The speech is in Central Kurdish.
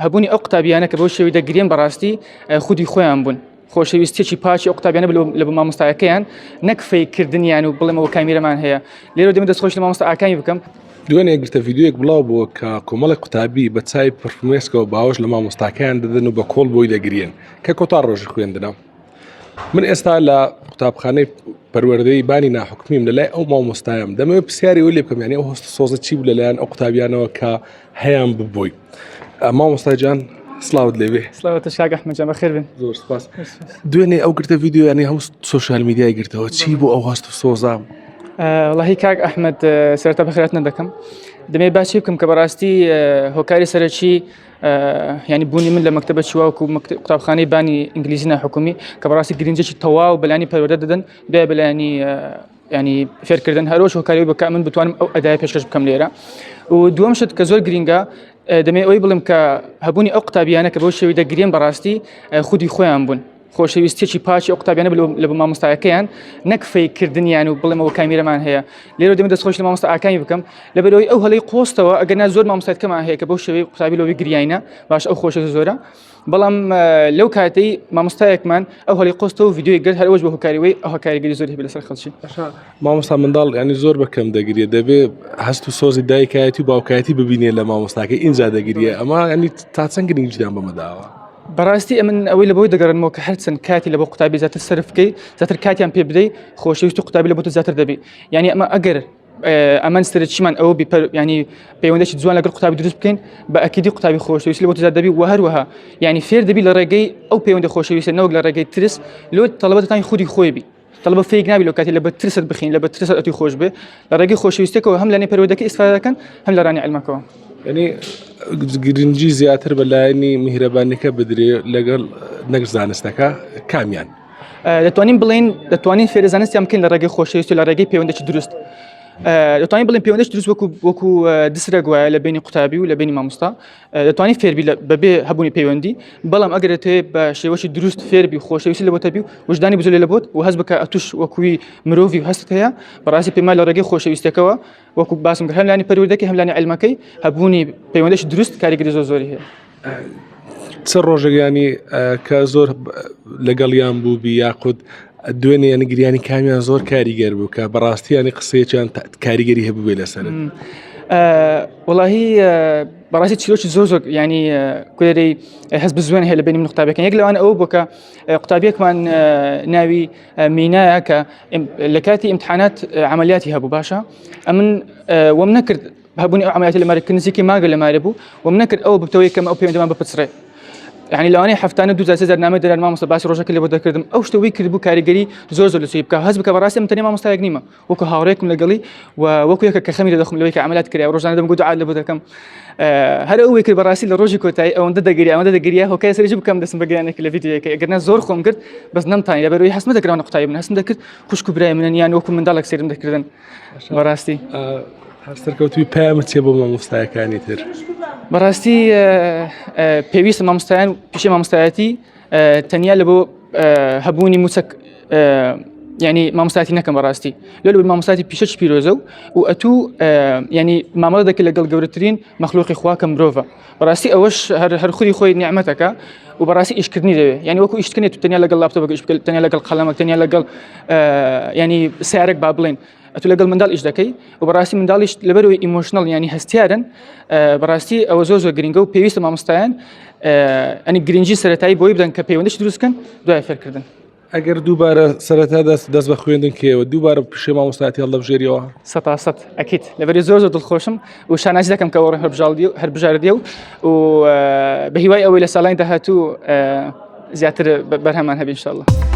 هەبوونی ئەو قوتابیانە کە بەو شێوەی دەگرێن بەڕاستی خودی خۆیان بوون خۆشەویستێکی پاچی ئەو قوتابیانە لە بۆ مامۆستایەکەیان نەک فەیکردنیان و بڵێم ئەوە کامیرەمان هەیە لێرە دەمە دەستخۆش لە مامۆستا ئاکامی بکەم دوێنێ گرتە ڤیدیۆیەک بڵاو بووە کە کۆمەڵێک قوتابی بە چای پرفمێسکەوە باوەش لە مامۆستاکەیان دەدەن و بە کۆڵ بۆی دەگرێن کە کۆتا ڕۆژی خوێندنە من ئێستا لە قوتابخانەی پەروەردەی بانی ناحکومیم لەلای ئەو مامۆستایەم دەمەوێت پرسیاری ئەوە لێ بکەم یعنی ئەو هەستە سۆزە چی بوو لەلایەن ئەو قوتابیانەوە کە هەیان ببووی مامۆستای جان سلااوت لێوێ سلااوتە شاگ ئەحمەدجان بەخێر بن زۆر سپاس دوێنێ ئەو گرتە ڤیدیۆ ینی هەموو سۆشیال میدیای گرتەوە چی بوو ئەو هەست و سۆزە وڵاهی کاک ئەحمەد سەرەتا بەخێرات نەدەکەم دەمێ باسی بکەم کە بەڕاستی هۆکاری سەرەکی ینی بوونی من لە مەکتەبە چیواوەکو قوتابخانەی بانی ئینگلیزی ناحکومی کە بەڕاستی گرنجێکی تەواو بەلانی پەروەردە دەدەن دوای بەلایانی ینی فێرکردن هەرۆش هۆکاریەوە بکە من بتوانم ئەو ئەدای پێشکەش بکەم لێرە و دووەم شت کە زۆر گرینگە دەمێ ئەوەی بڵم کە هەبوونی ئەو قوتابیانە کە بەو شێوەی دەگرێن بەڕاستی خودی خۆیان بوون خۆشەویستێکی پاچی ئەو قوتابیانە لە بۆ مامۆستایەکەیان نەک فەیکردنیان و بڵێم ئەوە کامیرەمان هەیە لێرە دەمە دەستخۆش لە مامۆستا ئاکامی بکەم لەبەرەوەی ئەو هەڵەی قۆستەوە ئەگەر زۆر مامۆستایەکەمان هەیە کە بەو شێوەی قوتابی لەوەی گریانە باش ئەو خۆشە زۆرە بەڵام لەو کاتەی مامۆستایەکمان ئەو هەڵی قۆستەوە ڤیدیۆی گرت هەروەش بە هۆکاریەوەی ئەو هۆکاریگەری زۆر هەبێت لەسەر خەڵکی مامۆستا منداڵ ینی زۆر بەکەم دەگرێت دەبێ هەست و سۆزی دایکایەتی و باوکایەتی ببینێت لە مامۆستاکە ئینجا دەگیریە ئەمە ینی تا چەند گرنگیدان بەمەداوە بەڕاستی ئەمن ئەوەی لە بۆی دەگەڕنەوە کە هەرچەند کاتی لە بۆ قوتابی زیاتر سەرف بکەی زیاتر کاتیان پێ بدەی خۆشەویست و قوتابی لە بۆ تۆ زیاتر دەبێت یعنی ئەمە ئەگەر ئەمان سەرچیمان ئەوە ینی پەیوەندێکی جوان لەگەڵ قوتابی دروست بکەین بە ئەکیدی قوتابی خۆشەویست لە بۆ تۆ زیاتر دەبێت و هەروەها یعنی فێر دەبی لە ڕێگەی ئەو پەیوەندی خۆشەویستە نەوەک لە ڕێگەی ترس لۆ تەڵەبەتەکانی خودی خۆی بی طلبة فيك نابي لو كاتي لبى ترسل بخين لبى ترسل أتي خوش به لرجع خوش يستكوا هم لاني برودك استفادة كان هم لراني علمك يعني گرنگی زیاتر بەلایەنی میهرەبانیەکە بدرێ لەگەڵ نەک زانستەکە کامیان دەتوانین بڵین دەتوانین فێری زانستیان بکەین لە ڕێگەی خۆشەویستی و لە ڕێگەی پەیوەندێکی دروست دەتوانین بڵین پەیوەندێکی دروست وەکو دسرە گوایە لە بینی قوتابی و لە بینی مامۆستا دەتوانین فێربی بەبێ هەبوونی پەیوەندی بەڵام ئەگەر دەتوێت بە شێوەشی دروست فێربی خۆشەویستی لە بۆ تەبی و وجدانی بزۆر لە بۆت و هەست بکە ئەتوش وەکوی مرۆڤی و هەستت هەیە بەڕاستی پێما لە ڕێگەی خۆشەویستیەکەوە وەکو باسم کرد هەم لانی پەروەردەکەی هەم لانی علمەکەی هەبوونی پەیوەندێکی دروست کاریگەری زۆری هەیە چ ڕۆژێکیانی کە زۆر لەگەڵیان بوو بی یاخود دوێنێ ینی گریانی کامیان زۆر کاریگەر بوو کە بەڕاستی ینی قسەیەکیان کاریگەری هەبوو بێ لەسەرت وڵاهی بەڕاستی چیرۆکی زۆر ینی کولێرەی هەست بزوێن هەیە لە بینی من قوتابەکان یەک لەوانە ئەوە بوو کە قوتابیەکمان ناوی مینایە کە لە کاتی ئیمتحانات عملیاتی هەبوو باشە ئەمن وەم نەکرد هەبوونی ئەو عملیاتی لە مارە نزیکی ماگە لە مارە بوو وەم نەکرد ئەوە بتەوەی کەم ئەو پەیوەندەمان بپچڕێ يعني لو أنا حفتانة دوزا سيزر نامي دران ما مصباش روجا كله بدك كردم أو شتوي كربو كاريجري زور زور لسوي بكا هز بكا براسي من تاني ما مستعجل نيمة وكو هاوريكم لقلي وكو يك كخمير دخم لويك عملات كريا وروجا ندم جود عاد لبدا كم هذا هو يكر براسي لروجي كوتاي أو ندد جريا أو ندد جريا هو كيس يجيب كم دسم بقى أنا كل فيديو كي قرنا زور خم قرد بس نم تاني لبروي حسب ما ذكرنا قطعي من حسب ذكر خوش كبراء من يعني وكم من دالك سير مذكرن براسي هەستەرکەوتوی پامت چێ بۆ مامۆستایەکانی تر بەڕاستی پێویستە مامۆستایان پیشەی مامۆستایەتی تەنیا لە بۆ هەبوونی موچەک ینی مامۆستایەتی نەکەم بەڕاستی لەو مامۆستایەتی پیشەی پیرۆزە و ئەتوو ینی مامەڵە دەکە لەگەڵ گەورەترین مەخلوقی خوا کە مرۆڤە بەڕاستی ئەوەش هەر خودی خۆی نیعمەتەکە و بەڕاستی ئیشکردنی دەوێت ینی وەکو ئیشکردنی تو تەنیا لەگەڵ لاپتۆپەکە ئیش بکەیت تەنیا لەگەڵ قەڵەمێک تەنیا لەگەڵ ینی سیارێک با بڵێن ئەتوو لەگەڵ منداڵ ئیش دەکەی و بەڕاستی منداڵیش لەبەرەوەی ئیمۆشنەڵ ینی هەستیارن بەڕاستی ئەوە زۆر گرنگە و پێویستە مامۆستایان ئەنی گرنگی سەرەتایی بۆی بدەن کە پەیوەندیش دروستکەن دوای فێرکردن ئەگەر دووبارە سەرەتا دەست بە خوێندن کێوە دووبارە پیشەی مامۆستایەتی هەڵدەبژێریەوە 100% ئەکید لەبەری زۆر دڵخۆشم و شانازی دەکەم کە وەڕێ هەربژاردیە و بە هیوای ئەوەی لە ساڵانی داهاتوو زیاتر بەرهەمان هەبێ ئینشاءالله